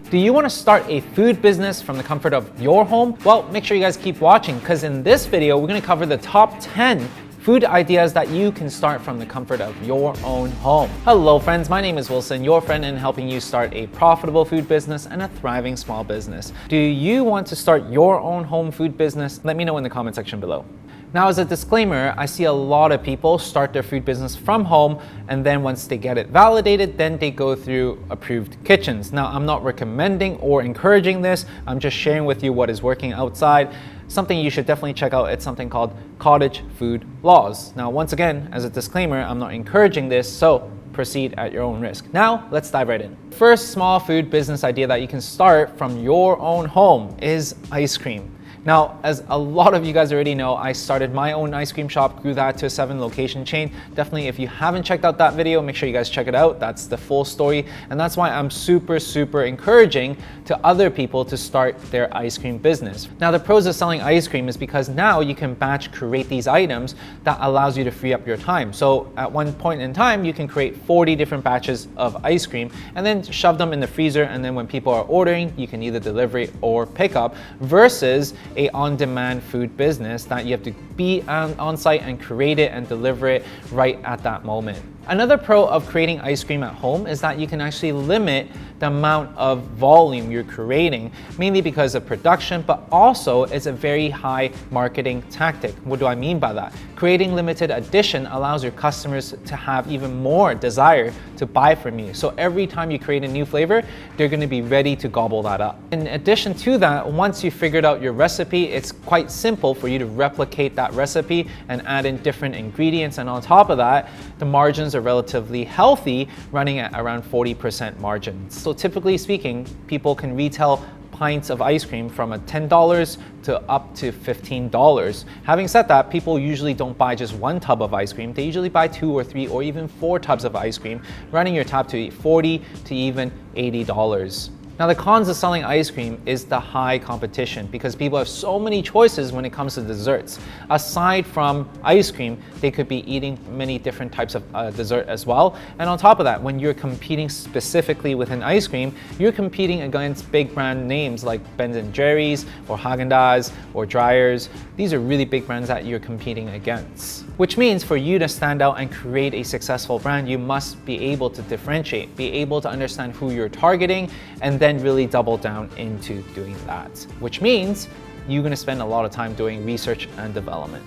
Do you want to start a food business from the comfort of your home? Well, make sure you guys keep watching because in this video, we're going to cover the top 10 food ideas that you can start from the comfort of your own home. Hello friends, my name is Wilson, your friend in helping you start a profitable food business and a thriving small business. Do you want to start your own home food business? Let me know in the comment section below. Now, as a disclaimer, I see a lot of people start their food business from home, and then once they get it validated, then they go through approved kitchens. Now, I'm not recommending or encouraging this. I'm just sharing with you what is working outside. Something you should definitely check out, it's something called cottage food laws. Now, once again, as a disclaimer, I'm not encouraging this, so proceed at your own risk. Now, let's dive right in. First small food business idea that you can start from your own home is ice cream. Now, as a lot of you guys already know, I started my own ice cream shop, grew that to a 7-location chain. Definitely, if you haven't checked out that video, make sure you guys check it out. That's the full story. And that's why I'm super encouraging to other people to start their ice cream business. Now, the pros of selling ice cream is because now you can batch create these items that allows you to free up your time. So at one point in time, you can create 40 different batches of ice cream and then shove them in the freezer. And then when people are ordering, you can either delivery or pick up versus a on-demand food business that you have to be on site and create it and deliver it right at that moment. Another pro of creating ice cream at home is that you can actually limit the amount of volume you're creating, mainly because of production, but also it's a very high marketing tactic. What do I mean by that? Creating limited edition allows your customers to have even more desire to buy from you. So every time you create a new flavor, they're going to be ready to gobble that up. In addition to that, once you figured out your recipe, it's quite simple for you to replicate that recipe and add in different ingredients. And on top of that, the margins are relatively healthy, running at around 40% margins. So typically speaking, people can retail pints of ice cream from $10 to up to $15. Having said that, people usually don't buy just one tub of ice cream. They usually buy 2 or 3 or even 4 tubs of ice cream, running your tab to $40 to even $80. Now, the cons of selling ice cream is the high competition because people have so many choices when it comes to desserts. Aside from ice cream, they could be eating many different types of dessert as well. And on top of that, when you're competing specifically within ice cream, you're competing against big brand names like Ben & Jerry's or Haagen-Dazs or Dreyer's. These are really big brands that you're competing against. Which means for you to stand out and create a successful brand, you must be able to differentiate, be able to understand who you're targeting, and then really double down into doing that. Which means you're gonna spend a lot of time doing research and development.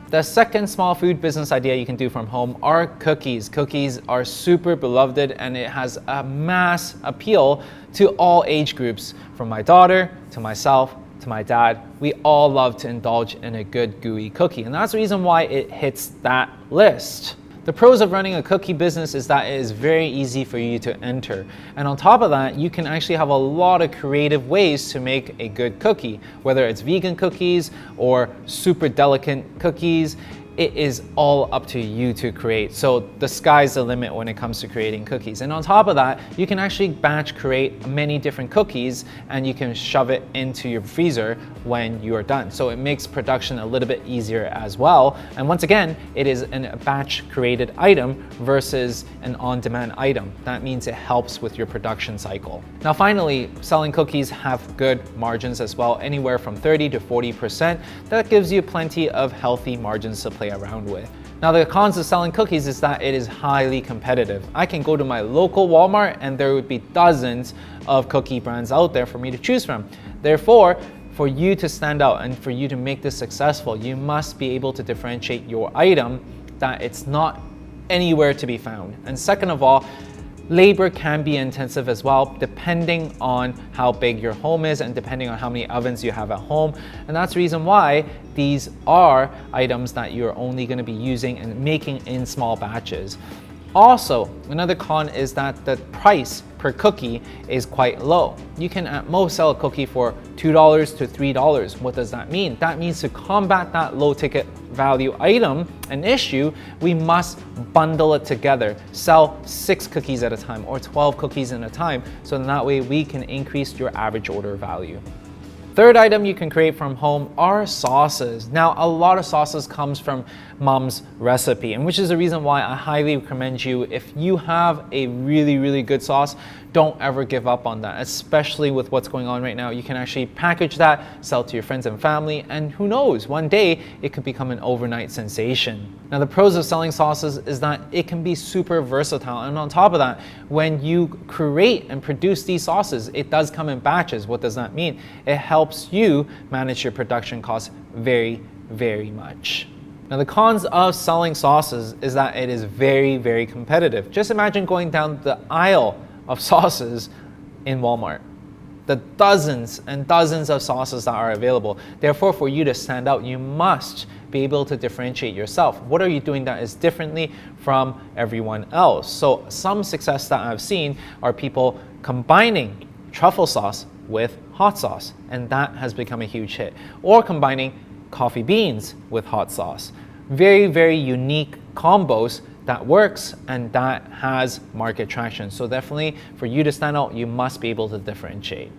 The second small food business idea you can do from home are cookies. Cookies are super beloved and it has a mass appeal to all age groups, from my daughter to myself to my dad. We all love to indulge in a good gooey cookie, and that's the reason why it hits that list. The pros of running a cookie business is that it is very easy for you to enter. And on top of that, you can actually have a lot of creative ways to make a good cookie, whether it's vegan cookies or super delicate cookies. It is all up to you to create. So the sky's the limit when it comes to creating cookies. And on top of that, you can actually batch create many different cookies and you can shove it into your freezer when you are done. So it makes production a little bit easier as well. And once again, it is a batch created item versus an on-demand item. That means it helps with your production cycle. Now finally, selling cookies have good margins as well, anywhere from 30 to 40%. That gives you plenty of healthy margins to play around with. Now, the cons of selling cookies is that it is highly competitive. I can go to my local Walmart and there would be dozens of cookie brands out there for me to choose from. Therefore, for you to stand out and for you to make this successful, you must be able to differentiate your item that it's not anywhere to be found. And second of all, labor can be intensive as well, depending on how big your home is and depending on how many ovens you have at home. And that's the reason why these are items that you're only going to be using and making in small batches. Also, another con is that the price per cookie is quite low. You can at most sell a cookie for $2 to $3. What does that mean? That means to combat that low ticket value item, an issue, we must bundle it together. Sell 6 cookies at a time or 12 cookies at a time, so that way we can increase your average order value. Third item you can create from home are sauces. Now, a lot of sauces comes from mom's recipe, and which is the reason why I highly recommend you, if you have a really good sauce, don't ever give up on that, especially with what's going on right now. You can actually package that, sell to your friends and family, and who knows, one day it could become an overnight sensation. Now, the pros of selling sauces is that it can be super versatile, and on top of that, when you create and produce these sauces, it does come in batches. What does that mean? It helps you manage your production costs very, very much. Now, the cons of selling sauces is that it is very, very competitive. Just imagine going down the aisle of sauces in Walmart. The dozens and dozens of sauces that are available. Therefore, for you to stand out, you must be able to differentiate yourself. What are you doing that is differently from everyone else? So some success that I've seen are people combining truffle sauce with hot sauce, and that has become a huge hit. Or combining coffee beans with hot sauce. Very, very unique combos that works and that has market traction. So definitely for you to stand out, you must be able to differentiate.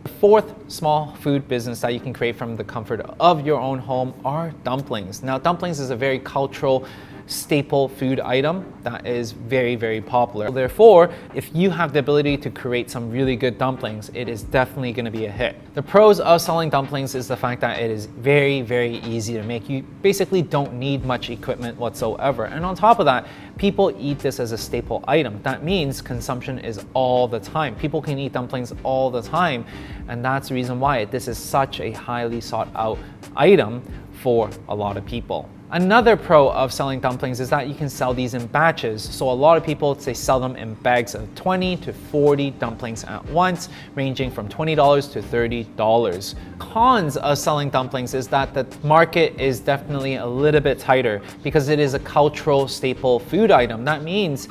The fourth small food business that you can create from the comfort of your own home are dumplings. Now, dumplings is a very cultural staple food item that is very, very popular. Therefore, if you have the ability to create some really good dumplings, it is definitely going to be a hit. The pros of selling dumplings is the fact that it is very, very easy to make. You basically don't need much equipment whatsoever. And on top of that, people eat this as a staple item. That means consumption is all the time. People can eat dumplings all the time. And that's the reason why this is such a highly sought out item for a lot of people. Another pro of selling dumplings is that you can sell these in batches. So a lot of people, they sell them in bags of 20 to 40 dumplings at once, ranging from $20 to $30. Cons of selling dumplings is that the market is definitely a little bit tighter because it is a cultural staple food item. That means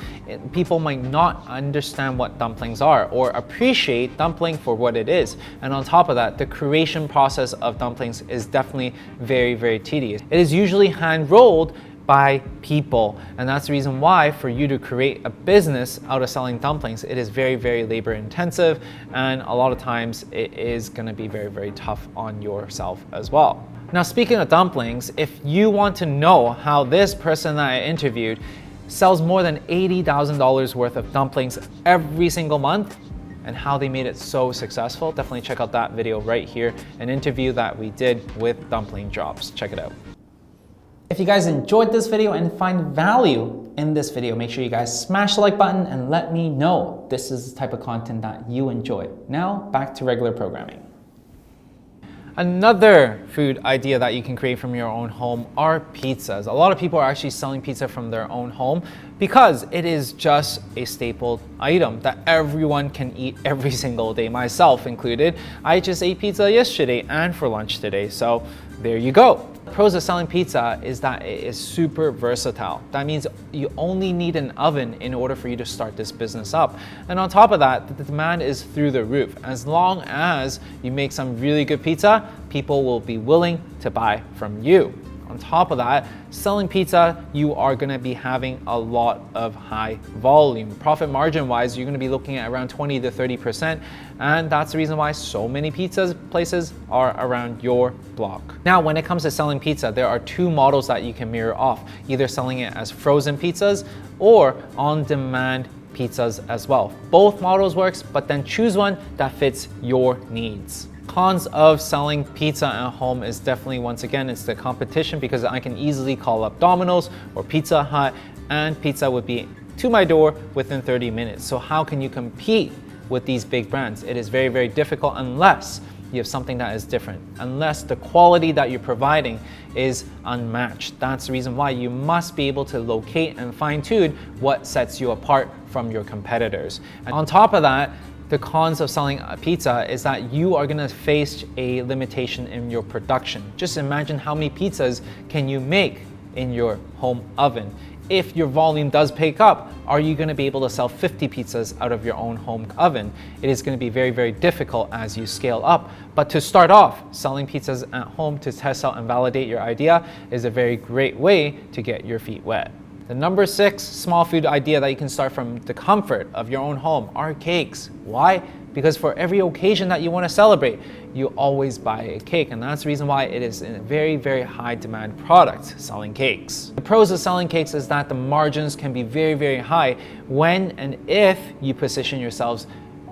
people might not understand what dumplings are or appreciate dumpling for what it is. And on top of that, the creation process of dumplings is definitely very, very tedious. It is usually hand rolled by people, and that's the reason why for you to create a business out of selling dumplings, it is very, very labor intensive, and a lot of times it is going to be very, very tough on yourself as well. Now, speaking of dumplings, if you want to know how this person that I interviewed sells more than $80,000 worth of dumplings every single month and how they made it so successful, definitely check out that video right here, an interview that we did with Dumpling Drops. Check it out. If you guys enjoyed this video and find value in this video, make sure you guys smash the like button and let me know this is the type of content that you enjoy. Now, back to regular programming. Another food idea that you can create from your own home are pizzas. A lot of people are actually selling pizza from their own home because it is just a staple item that everyone can eat every single day, myself included. I just ate pizza yesterday and for lunch today, so there you go. The pros of selling pizza is that it is super versatile. That means you only need an oven in order for you to start this business up. And on top of that, the demand is through the roof. As long as you make some really good pizza, people will be willing to buy from you. On top of that, selling pizza, you are going to be having a lot of high volume. Profit margin wise, you're going to be looking at around 20 to 30%. And that's the reason why so many pizza places are around your block. Now, when it comes to selling pizza, there are two models that you can mirror off, either selling it as frozen pizzas or on-demand pizzas as well. Both models works, but then choose one that fits your needs. Cons of selling pizza at home is definitely, once again, it's the competition, because I can easily call up Domino's or Pizza Hut and pizza would be to my door within 30 minutes. So how can you compete with these big brands? It is very, very difficult unless you have something that is different, unless the quality that you're providing is unmatched. That's the reason why you must be able to locate and fine-tune what sets you apart from your competitors. And on top of that, the cons of selling a pizza is that you are going to face a limitation in your production. Just imagine how many pizzas can you make in your home oven. If your volume does pick up, are you going to be able to sell 50 pizzas out of your own home oven? It is going to be very, very difficult as you scale up. But to start off, selling pizzas at home to test out and validate your idea is a very great way to get your feet wet. The number 6 small food idea that you can start from the comfort of your own home are cakes. Why? Because for every occasion that you want to celebrate, you always buy a cake, and that's the reason why it is a very, very high demand product, selling cakes. The pros of selling cakes is that the margins can be very, very high when and if you position yourselves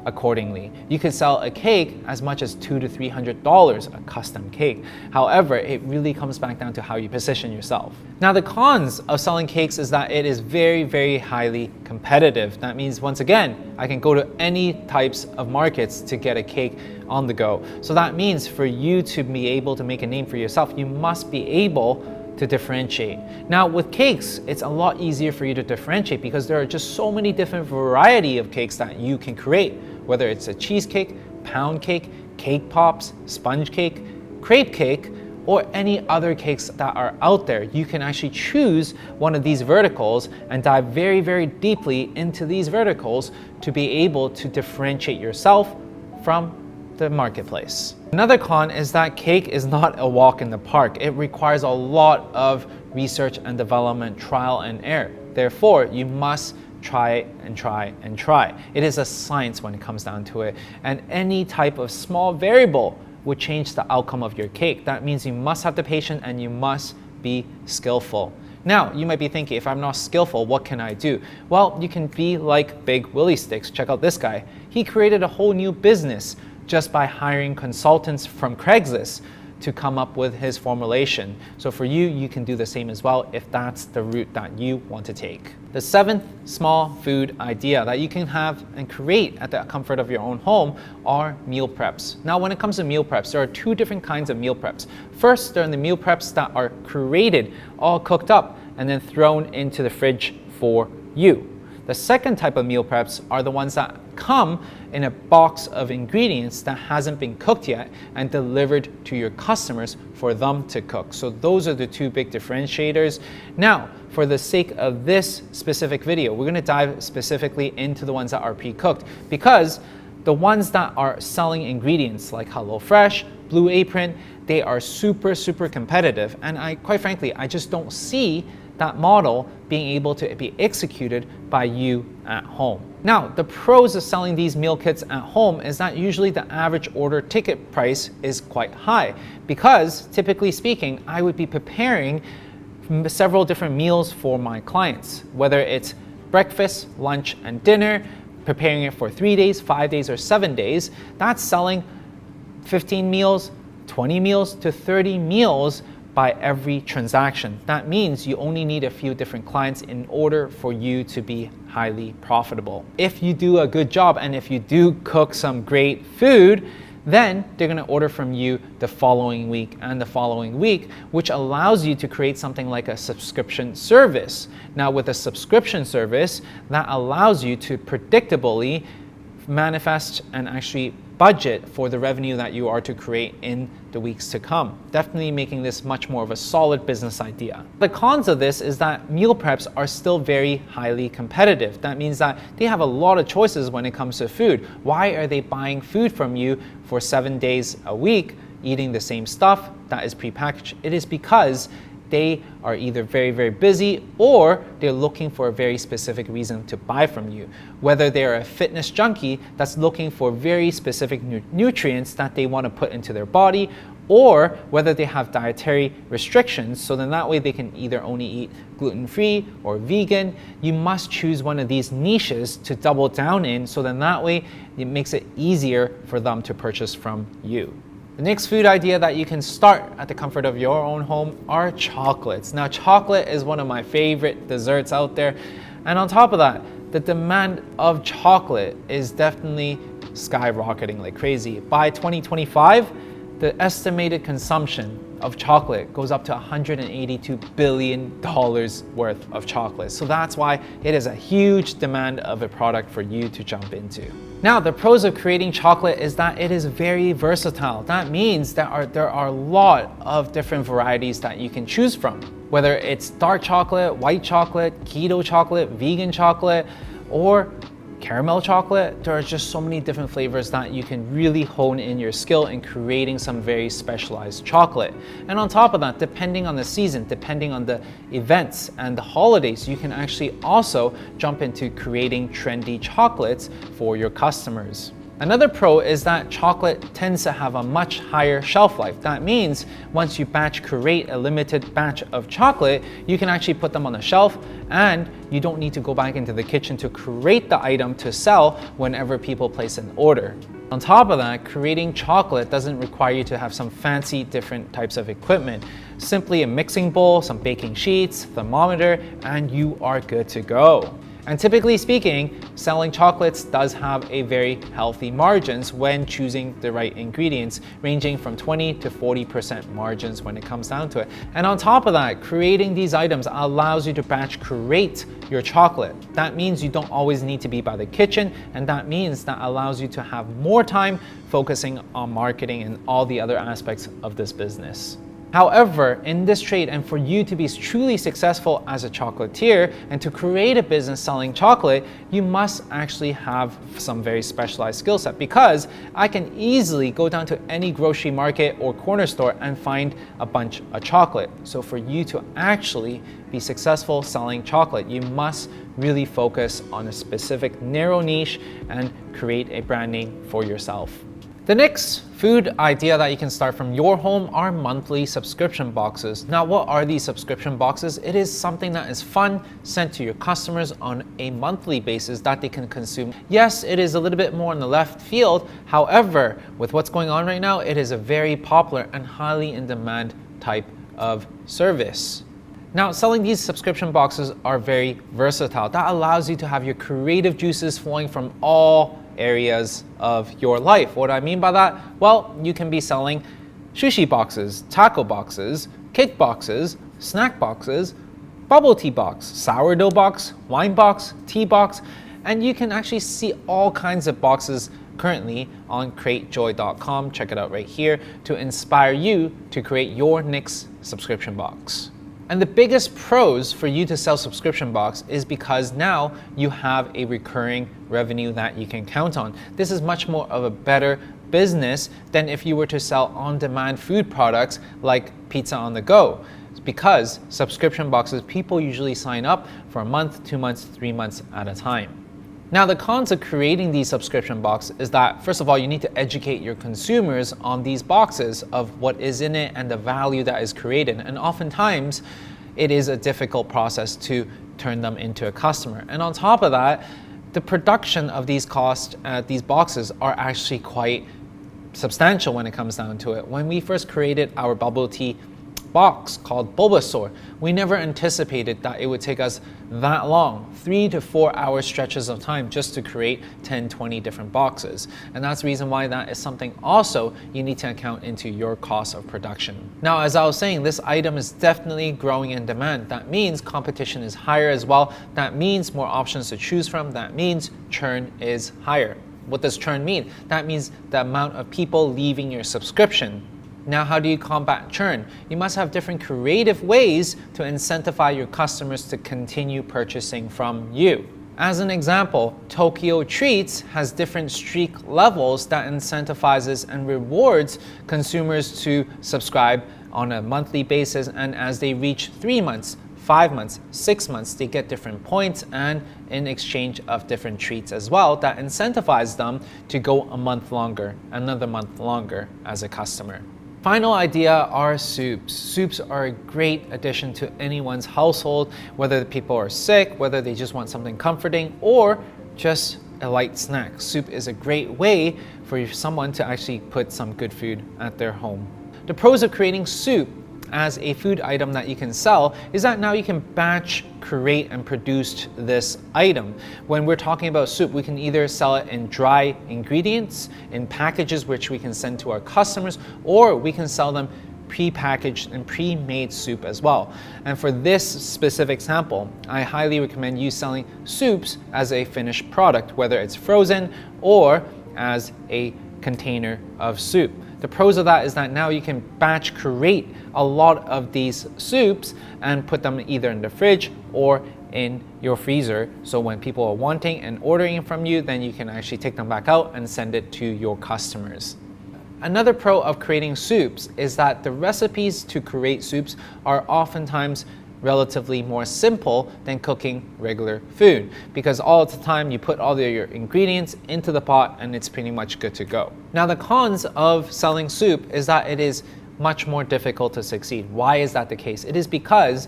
accordingly. You could sell a cake as much as $200 to $300, a custom cake. However, it really comes back down to how you position yourself. Now, the cons of selling cakes is that it is very, very highly competitive. That means, once again, I can go to any types of markets to get a cake on the go. So that means for you to be able to make a name for yourself, you must be able to differentiate. Now, with cakes, it's a lot easier for you to differentiate because there are just so many different variety of cakes that you can create, whether it's a cheesecake, pound cake, cake pops, sponge cake, crepe cake, or any other cakes that are out there. You can actually choose one of these verticals and dive very, very deeply into these verticals to be able to differentiate yourself from the marketplace. Another con is that cake is not a walk in the park. It requires a lot of research and development, trial and error. Therefore, you must try and try and try. It is a science when it comes down to it, and any type of small variable would change the outcome of your cake. That means you must have the patience and you must be skillful. Now, you might be thinking, if I'm not skillful, what can I do? Well, you can be like Big Willie Sticks. Check out this guy. He created a whole new business just by hiring consultants from Craigslist to come up with his formulation. So for you, you can do the same as well if that's the route that you want to take. The seventh small food idea that you can have and create at the comfort of your own home are meal preps. Now, when it comes to meal preps, there are two different kinds of meal preps. First, there are the meal preps that are created, all cooked up, and then thrown into the fridge for you. The second type of meal preps are the ones that come in a box of ingredients that hasn't been cooked yet and delivered to your customers for them to cook. So those are the two big differentiators. Now, for the sake of this specific video, we're going to dive specifically into the ones that are pre-cooked, because the ones that are selling ingredients like HelloFresh, Blue Apron, they are super, super competitive. And quite frankly, I just don't see that model being able to be executed by you at home. Now, the pros of selling these meal kits at home is that usually the average order ticket price is quite high, because typically speaking, I would be preparing several different meals for my clients, whether it's breakfast, lunch, and dinner, preparing it for 3 days, 5 days, or 7 days. That's selling 15 meals, 20 meals to 30 meals by every transaction. That means you only need a few different clients in order for you to be highly profitable. If you do a good job and if you do cook some great food, then they're gonna order from you the following week and the following week, which allows you to create something like a subscription service. Now, with a subscription service, that allows you to predictably manifest and actually budget for the revenue that you are to create in the weeks to come. Definitely making this much more of a solid business idea. The cons of this is that meal preps are still very highly competitive. That means that they have a lot of choices when it comes to food. Why are they buying food from you for 7 days a week, eating the same stuff that is prepackaged? It is because they are either very, very busy, or they're looking for a very specific reason to buy from you. Whether they're a fitness junkie that's looking for very specific nutrients that they want to put into their body, or whether they have dietary restrictions, so then that way they can either only eat gluten-free or vegan. You must choose one of these niches to double down in, so then that way it makes it easier for them to purchase from you. The next food idea that you can start at the comfort of your own home are chocolates. Now, chocolate is one of my favorite desserts out there. And on top of that, the demand of chocolate is definitely skyrocketing like crazy. By 2025, the estimated consumption of chocolate goes up to $182 billion worth of chocolate. So that's why it is a huge demand of a product for you to jump into. Now, the pros of creating chocolate is that it is very versatile. That means there are a lot of different varieties that you can choose from. Whether it's dark chocolate, white chocolate, keto chocolate, vegan chocolate, or caramel chocolate, there are just so many different flavors that you can really hone in your skill in creating some very specialized chocolate. And on top of that, depending on the season, depending on the events and the holidays, you can actually also jump into creating trendy chocolates for your customers. Another pro is that chocolate tends to have a much higher shelf life. That means once you batch create a limited batch of chocolate, you can actually put them on the shelf and you don't need to go back into the kitchen to create the item to sell whenever people place an order. On top of that, creating chocolate doesn't require you to have some fancy different types of equipment. Simply a mixing bowl, some baking sheets, thermometer, and you are good to go. And typically speaking, selling chocolates does have a very healthy margins when choosing the right ingredients, ranging from 20 to 40% margins when it comes down to it. And on top of that, creating these items allows you to batch create your chocolate. That means you don't always need to be by the kitchen, and that means that allows you to have more time focusing on marketing and all the other aspects of this business. However, in this trade, and for you to be truly successful as a chocolatier and to create a business selling chocolate, you must actually have some very specialized skill set, because I can easily go down to any grocery market or corner store and find a bunch of chocolate. So for you to actually be successful selling chocolate, you must really focus on a specific narrow niche and create a brand name for yourself. The next food idea that you can start from your home are monthly subscription boxes. Now, what are these subscription boxes? It is something that is fun, sent to your customers on a monthly basis that they can consume. Yes, it is a little bit more in the left field. However, with what's going on right now, it is a very popular and highly in demand type of service. Now, selling these subscription boxes are very versatile. That allows you to have your creative juices flowing from all areas of your life. What do I mean by that? Well, you can be selling sushi boxes, taco boxes, cake boxes, snack boxes, bubble tea box, sourdough box, wine box, tea box, and you can actually see all kinds of boxes currently on createjoy.com. Check it out right here to inspire you to create your next subscription box. And the biggest pros for you to sell subscription box is because now you have a recurring revenue that you can count on. This is much more of a better business than if you were to sell on-demand food products like pizza on the go. Because subscription boxes, people usually sign up for a month, 2 months, 3 months at a time. Now, the cons of creating these subscription boxes is that, first of all, you need to educate your consumers on these boxes of what is in it and the value that is created. And oftentimes, it is a difficult process to turn them into a customer. And on top of that, the production of these these boxes are actually quite substantial when it comes down to it. When we first created our bubble tea box called Bulbasaur, we never anticipated that it would take us that long, 3 to 4 hour stretches of time just to create 10, 20 different boxes. And that's the reason why that is something also you need to account into your cost of production. Now, as I was saying, this item is definitely growing in demand. That means competition is higher as well. That means more options to choose from. That means churn is higher. What does churn mean? That means the amount of people leaving your subscription. Now, how do you combat churn? You must have different creative ways to incentivize your customers to continue purchasing from you. As an example, Tokyo Treats has different streak levels that incentivizes and rewards consumers to subscribe on a monthly basis, and as they reach 3 months, 5 months, 6 months, they get different points and in exchange of different treats as well that incentivize them to go a month longer, another month longer as a customer. Final idea are soups. Soups are a great addition to anyone's household, whether the people are sick, whether they just want something comforting, or just a light snack. Soup is a great way for someone to actually put some good food at their home. The pros of creating soup as a food item that you can sell is that now you can batch, create, and produce this item. When we're talking about soup, we can either sell it in dry ingredients, in packages which we can send to our customers, or we can sell them pre-packaged and pre-made soup as well. And for this specific sample, I highly recommend you selling soups as a finished product, whether it's frozen or as a container of soup. The pros of that is that now you can batch create a lot of these soups and put them either in the fridge or in your freezer. So when people are wanting and ordering from you, then you can actually take them back out and send it to your customers. Another pro of creating soups is that the recipes to create soups are oftentimes relatively more simple than cooking regular food, because all the time you put all your ingredients into the pot and it's pretty much good to go. Now, the cons of selling soup is that it is much more difficult to succeed. Why is that the case? It is because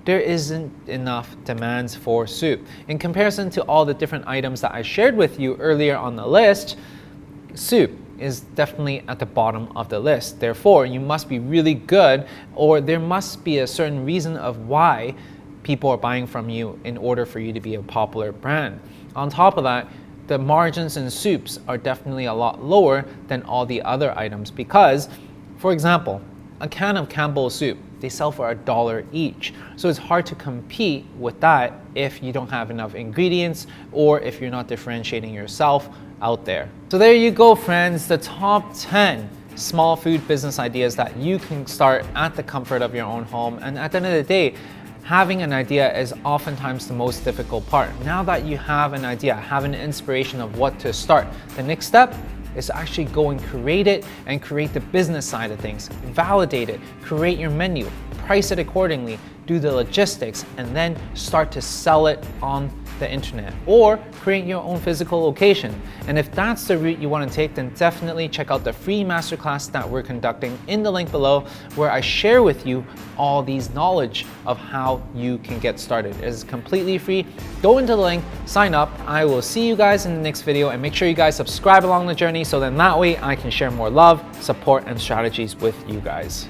there isn't enough demands for soup. In comparison to all the different items that I shared with you earlier on the list, soup is definitely at the bottom of the list. Therefore, you must be really good, or there must be a certain reason of why people are buying from you in order for you to be a popular brand. On top of that, the margins in soups are definitely a lot lower than all the other items because, for example, a can of Campbell's soup, they sell for $1 each. So it's hard to compete with that if you don't have enough ingredients or if you're not differentiating yourself out there. So there you go, friends, the top 10 small food business ideas that you can start at the comfort of your own home. And at the end of the day, having an idea is oftentimes the most difficult part. Now that you have an idea, have an inspiration of what to start, the next step is to actually go and create it and create the business side of things, validate it, create your menu, price it accordingly, do the logistics, and then start to sell it on the internet or create your own physical location. And if that's the route you want to take, then definitely check out the free masterclass that we're conducting in the link below, where I share with you all these knowledge of how you can get started. It is completely free. Go into the link, sign up. I will see you guys in the next video, and make sure you guys subscribe along the journey so then that way I can share more love, support, and strategies with you guys.